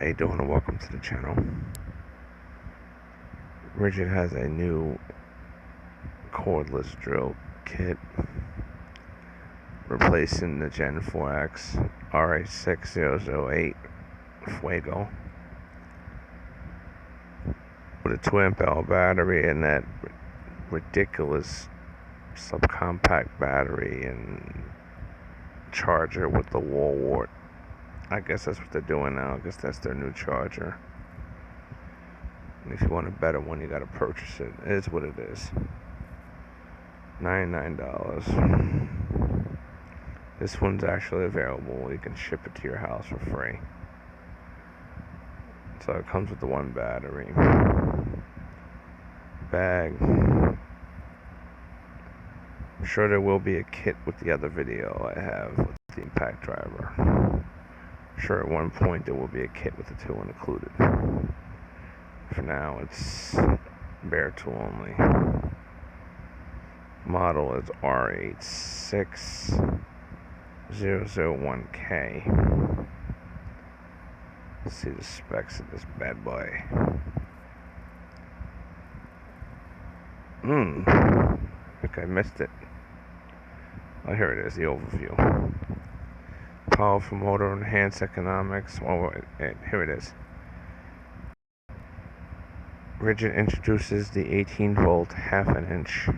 How you doing, and welcome to the channel. Rigid has a new cordless drill kit replacing the Gen 4X R86001K Fuego with a 2 amp-hour battery and that ridiculous subcompact battery and charger with the wall wart. I guess that's what they're doing now. I guess that's their new charger. And if you want a better one, you gotta purchase it. It is what it is. $99. This one's actually available. You can ship it to your house for free. So it comes with the one battery. Bag. I'm sure there will be a kit with the other video I have with the impact driver. Sure, at one point there will be a kit with the two included. For now, it's bare tool only. Model is R86001K. Let's see the specs of this bad boy. I think I missed it. Oh, here it is, the overview. Powerful motor, enhanced economics. Oh, here it is. Rigid introduces the 18-volt 1/2 inch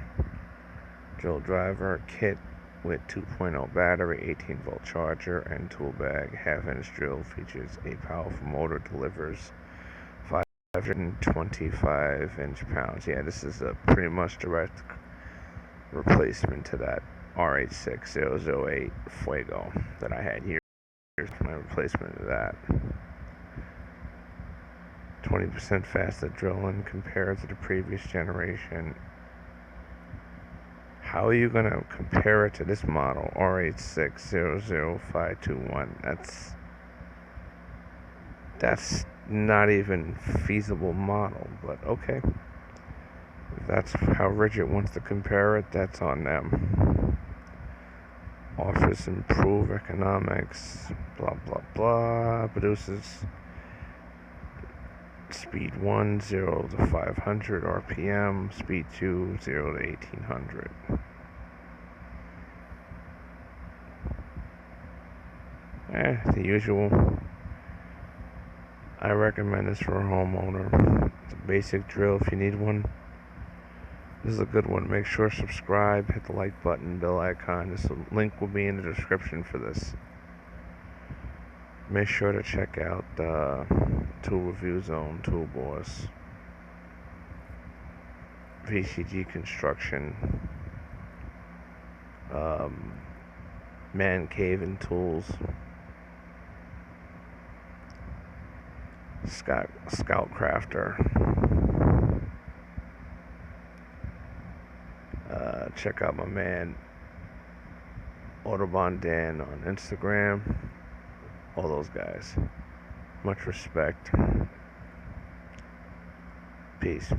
drill driver kit with 2.0 battery, 18-volt charger, and tool bag. 1/2 inch drill features a powerful motor, delivers 525 inch-pounds. Yeah, this is a pretty much direct replacement to that R86001K Fuego that I had here. Here's my replacement of that. 20% faster drilling compared to the previous generation. How are you going to compare it to this model, R8600521? That's not even feasible model, but okay. If that's how Rigid wants to compare it, that's on them. Offers improved economics, blah blah blah. Produces speed 1, 0 to 500 RPM, speed 2, 0 to 1800. The usual. I recommend this for a homeowner. It's a basic drill if you need one. This is a good one. Make sure to subscribe, hit the like button, bell icon. This link will be in the description for this. Make sure to check out Tool Review Zone, Tool Boss, VCG Construction, Man Cave and Tools, Scout Crafter. Check out my man Autobahn Dan on Instagram. All those guys. Much respect. Peace.